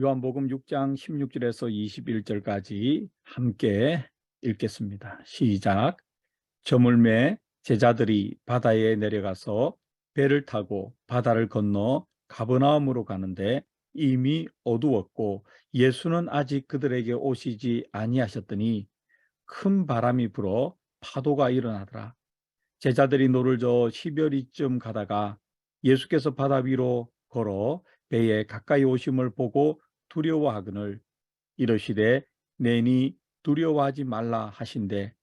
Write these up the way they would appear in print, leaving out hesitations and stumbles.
요한복음 6장 16절에서 21절까지 함께 읽겠습니다. 시작. 저물매 제자들이 바다에 내려가서 배를 타고 바다를 건너 가버나움으로 가는데 이미 어두웠고 예수는 아직 그들에게 오시지 아니하셨더니 큰 바람이 불어 파도가 일어나더라. 제자들이 노를 저어 시별이쯤 가다가 예수께서 바다 위로 걸어 배에 가까이 오심을 보고 두려워하거늘 이르시되 내니 두려워하지 말라 하신대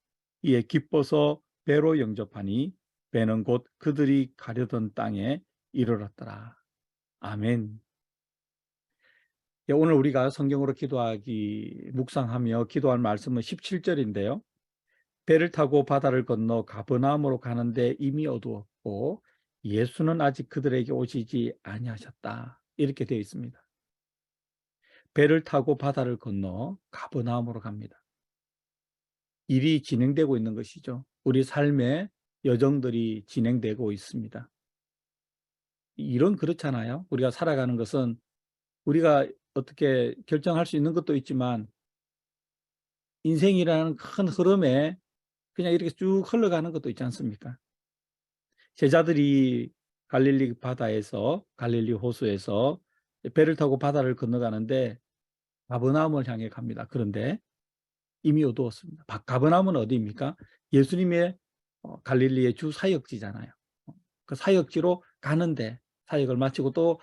이에 기뻐서 배로 영접하니 배는 곧 그들이 가려던 땅에 이르렀더라. 아멘. 예, 오늘 우리가 성경으로 기도하기 묵상하며 기도할 말씀은 17절인데요. 배를 타고 바다를 건너 가버나움으로 가는데 이미 어두웠고 예수는 아직 그들에게 오시지 아니하셨다. 이렇게 되어 있습니다. 배를 타고 바다를 건너 가버나움으로 갑니다. 일이 진행되고 있는 것이죠. 우리 삶의 여정들이 진행되고 있습니다. 일은 그렇잖아요. 우리가 살아가는 것은 우리가 어떻게 결정할 수 있는 것도 있지만 인생이라는 큰 흐름에 그냥 이렇게 쭉 흘러가는 것도 있지 않습니까? 제자들이 갈릴리 호수에서 배를 타고 바다를 건너가는데 가버나움을 향해 갑니다. 그런데 이미 어두웠습니다. 가버나움은 어디입니까? 예수님의 갈릴리의 주 사역지잖아요. 그 사역지로 가는데 사역을 마치고 또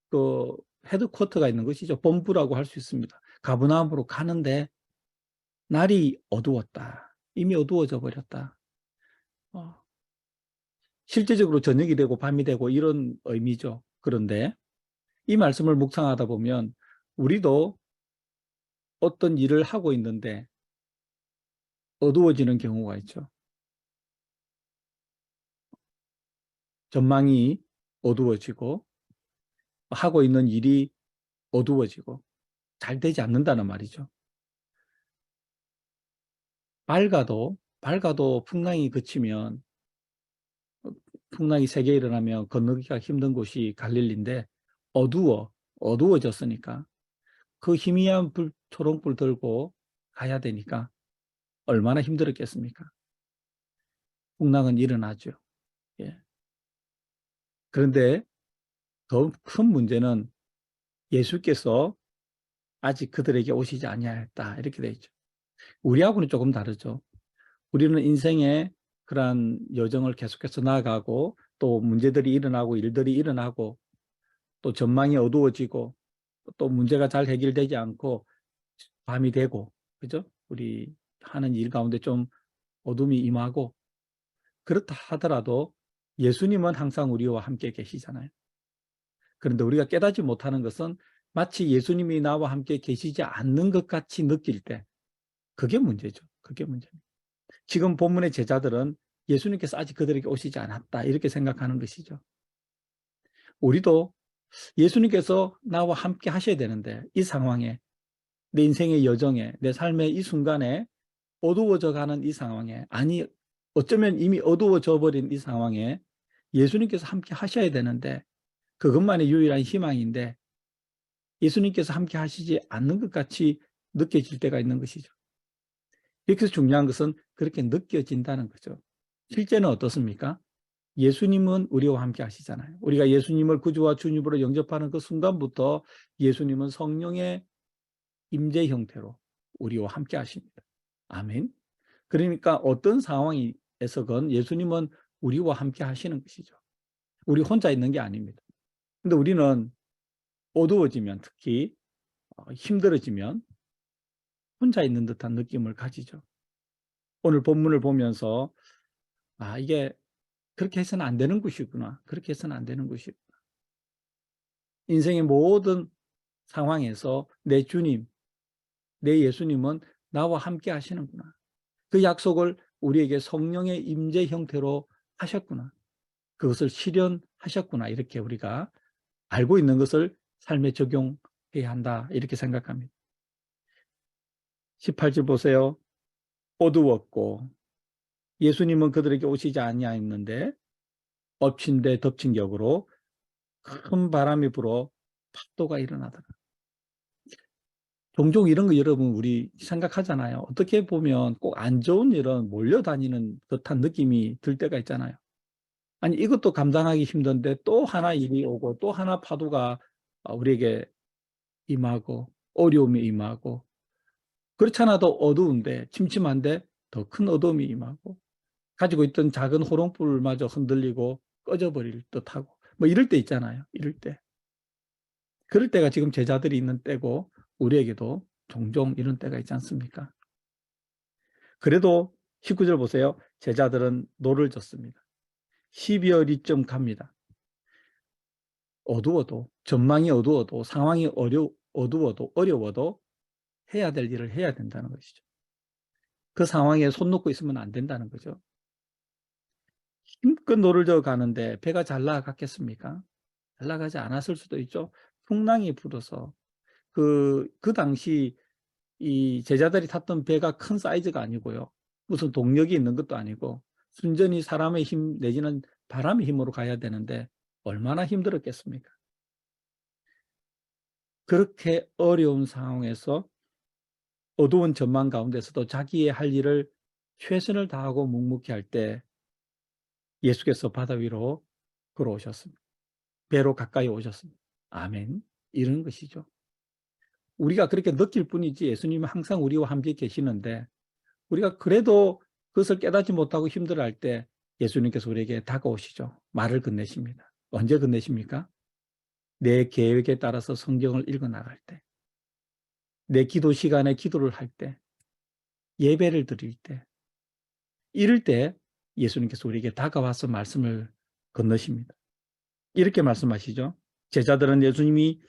그 헤드쿼터가 있는 것이죠. 본부라고 할 수 있습니다. 가버나움으로 가는데 날이 어두웠다. 이미 어두워져 버렸다. 실제적으로 저녁이 되고 밤이 되고 이런 의미죠. 그런데 이 말씀을 묵상하다 보면 우리도 어떤 일을 하고 있는데 어두워지는 경우가 있죠. 전망이 어두워지고 하고 있는 일이 어두워지고 잘 되지 않는다는 말이죠. 밝아도 풍랑이 그치면 풍랑이 세게 일어나면 건너기가 힘든 곳이 갈릴리인데 어두워졌으니까 그 희미한 초롱불 들고 가야 되니까 얼마나 힘들었겠습니까? 풍랑은 일어나죠. 예. 그런데 더 큰 문제는 예수께서 아직 그들에게 오시지 아니하였다. 이렇게 되어 있죠. 우리하고는 조금 다르죠. 우리는 인생의 그러한 여정을 계속해서 나아가고 또 문제들이 일어나고 일들이 일어나고 또 전망이 어두워지고 또 문제가 잘 해결되지 않고 밤이 되고 그죠? 우리 하는 일 가운데 좀 어둠이 임하고 그렇다 하더라도 예수님은 항상 우리와 함께 계시잖아요. 그런데 우리가 깨닫지 못하는 것은 마치 예수님이 나와 함께 계시지 않는 것 같이 느낄 때 그게 문제죠. 그게 문제입니다. 지금 본문의 제자들은 예수님께서 아직 그들에게 오시지 않았다 이렇게 생각하는 것이죠. 우리도 예수님께서 나와 함께 하셔야 되는데 이 상황에 내 인생의 여정에 내 삶의 이 순간에 어두워져 가는 이 상황에 아니 어쩌면 이미 어두워져 버린 이 상황에 예수님께서 함께 하셔야 되는데 그것만이 유일한 희망인데 예수님께서 함께 하시지 않는 것 같이 느껴질 때가 있는 것이죠. 여기서 중요한 것은 그렇게 느껴진다는 거죠. 실제는 어떻습니까? 예수님은 우리와 함께 하시잖아요. 우리가 예수님을 구주와 주님으로 영접하는 그 순간부터 예수님은 성령의 임재 형태로 우리와 함께 하십니다. 아멘. 그러니까 어떤 상황에서건 예수님은 우리와 함께 하시는 것이죠. 우리 혼자 있는 게 아닙니다. 근데 우리는 어두워지면 특히 힘들어지면 혼자 있는 듯한 느낌을 가지죠. 오늘 본문을 보면서 이게 그렇게 해서는 안 되는 것이구나. 그렇게 해서는 안 되는 것이구나. 인생의 모든 상황에서 내 주님, 내 예수님은 나와 함께 하시는구나. 그 약속을 우리에게 성령의 임재 형태로 하셨구나. 그것을 실현하셨구나. 이렇게 우리가 알고 있는 것을 삶에 적용해야 한다. 이렇게 생각합니다. 18절 보세요. 어두웠고 예수님은 그들에게 오시지 아니하였는데 엎친 데 덮친 격으로 큰 바람이 불어 파도가 일어나더라. 종종 이런 거 여러분 우리 생각하잖아요. 어떻게 보면 꼭 안 좋은 일은 몰려다니는 듯한 느낌이 들 때가 있잖아요. 아니 이것도 감당하기 힘든데 또 하나 일이 오고 또 하나 파도가 우리에게 임하고 어려움이 임하고 그렇지 않아도 어두운데 침침한데 더 큰 어둠이 임하고 가지고 있던 작은 호롱불마저 흔들리고 꺼져버릴 듯하고 뭐 이럴 때 있잖아요. 이럴 때. 그럴 때가 지금 제자들이 있는 때고 우리에게도 종종 이런 때가 있지 않습니까? 그래도 19절 보세요. 제자들은 노를 젓습니다. 12월이쯤 갑니다. 어두워도 전망이 어두워도 상황이 어두워도 어려워도 해야 될 일을 해야 된다는 것이죠. 그 상황에 손 놓고 있으면 안 된다는 거죠. 힘껏 노를 저 가는데 배가 잘 나갔겠습니까? 잘 나가지 않았을 수도 있죠. 풍랑이 불어서 그 당시 이 제자들이 탔던 배가 큰 사이즈가 아니고요. 무슨 동력이 있는 것도 아니고 순전히 사람의 힘 내지는 바람의 힘으로 가야 되는데 얼마나 힘들었겠습니까? 그렇게 어려운 상황에서 어두운 전망 가운데서도 자기의 할 일을 최선을 다하고 묵묵히 할 때 예수께서 바다 위로 걸어오셨습니다. 배로 가까이 오셨습니다. 아멘. 이런 것이죠. 우리가 그렇게 느낄 뿐이지 예수님은 항상 우리와 함께 계시는데 우리가 그래도 그것을 깨닫지 못하고 힘들어할 때 예수님께서 우리에게 다가오시죠. 말을 건네십니다. 언제 건네십니까? 내 계획에 따라서 성경을 읽어 나갈 때, 내 기도 시간에 기도를 할 때, 예배를 드릴 때, 이럴 때 예수님께서 우리에게 다가와서 말씀을 건너십니다. 이렇게 말씀하시죠. 제자들은 예수님이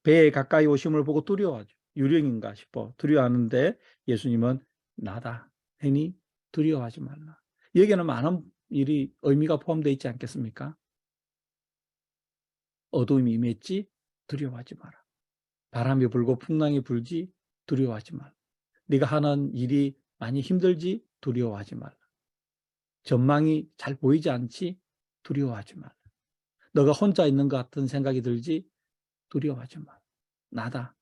배에 가까이 오심을 보고 두려워하죠. 유령인가 싶어 두려워하는데 예수님은 나다 하니 두려워하지 말라. 여기에는 많은 일이 의미가 포함되어 있지 않겠습니까? 어둠이 임했지 두려워하지 마라. 바람이 불고 풍랑이 불지 두려워하지 말라. 네가 하는 일이 많이 힘들지 두려워하지 말라. 전망이 잘 보이지 않지 두려워하지 말라. 너가 혼자 있는 것 같은 생각이 들지 두려워하지 말라. 나다.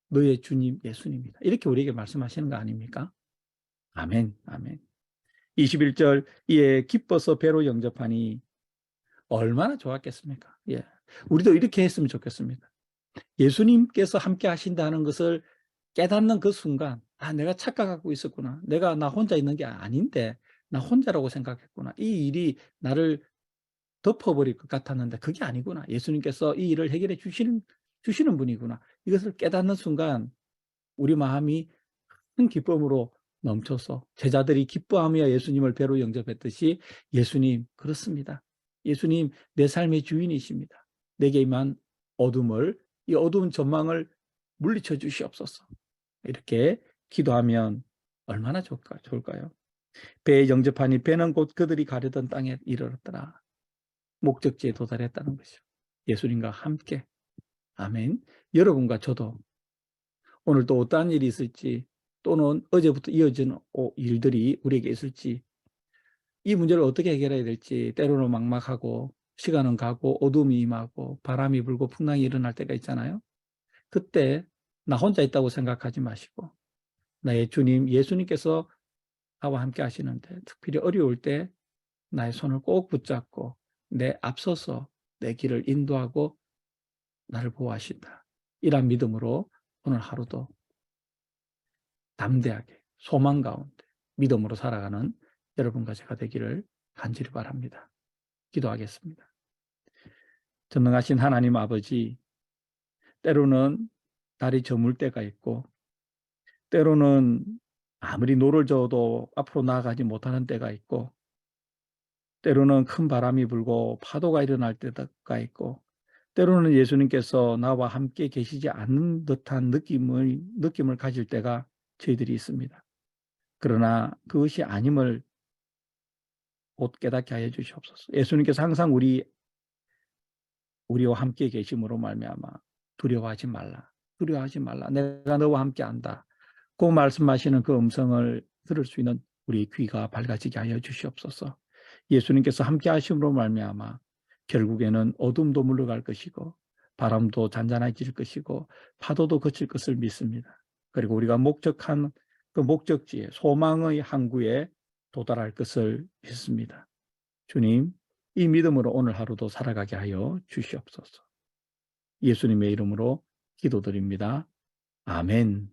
너의 주님 예수님이다. 이렇게 우리에게 말씀하시는 거 아닙니까? 아멘, 아멘. 21절 이에 기뻐서 배로 영접하니 얼마나 좋았겠습니까? 예. 우리도 이렇게 했으면 좋겠습니다. 예수님께서 함께 하신다는 것을 깨닫는 그 순간 내가 착각하고 있었구나. 나 혼자 있는 게 아닌데 나 혼자라고 생각했구나. 이 일이 나를 덮어버릴 것 같았는데 그게 아니구나. 예수님께서 이 일을 해결해 주시는 분이구나. 이것을 깨닫는 순간 우리 마음이 큰 기쁨으로 넘쳐서 제자들이 기뻐하며 예수님을 배로 영접했듯이 예수님 그렇습니다. 예수님 내 삶의 주인이십니다. 내게 임한 이 어두운 전망을 물리쳐 주시옵소서. 이렇게 기도하면 얼마나 좋을까요? 배에 영접하니 배는 곧 그들이 가려던 땅에 이르렀더라. 목적지에 도달했다는 것이죠. 예수님과 함께. 아멘. 여러분과 저도 오늘 또 어떠한 일이 있을지 또는 어제부터 이어진 일들이 우리에게 있을지 이 문제를 어떻게 해결해야 될지 때로는 막막하고 시간은 가고 어둠이 임하고 바람이 불고 풍랑이 일어날 때가 있잖아요. 그때 나 혼자 있다고 생각하지 마시고 나의 주님 예수님께서 나와 함께 하시는데 특별히 어려울 때 나의 손을 꼭 붙잡고 내 앞서서 내 길을 인도하고 나를 보호하신다. 이런 믿음으로 오늘 하루도 담대하게 소망 가운데 믿음으로 살아가는 여러분과 제가 되기를 간절히 바랍니다. 기도하겠습니다. 전능하신 하나님 아버지, 때로는 달이 저물 때가 있고 때로는 아무리 노를 저어도 앞으로 나아가지 못하는 때가 있고 때로는 큰 바람이 불고 파도가 일어날 때가 있고 때로는 예수님께서 나와 함께 계시지 않는 듯한 느낌을 가질 때가 저희들이 있습니다. 그러나 그것이 아님을 곧 깨닫게 하여 주시옵소서. 예수님께서 항상 우리와 함께 계심으로 말미암아 두려워하지 말라. 두려워하지 말라. 내가 너와 함께 한다. 그 말씀하시는 그 음성을 들을 수 있는 우리 귀가 밝아지게 하여 주시옵소서. 예수님께서 함께 하심으로 말미암아 결국에는 어둠도 물러갈 것이고 바람도 잔잔해질 것이고 파도도 그칠 것을 믿습니다. 그리고 우리가 목적한 그 목적지에 소망의 항구에 도달할 것을 믿습니다. 주님, 이 믿음으로 오늘 하루도 살아가게 하여 주시옵소서. 예수님의 이름으로 기도드립니다. 아멘.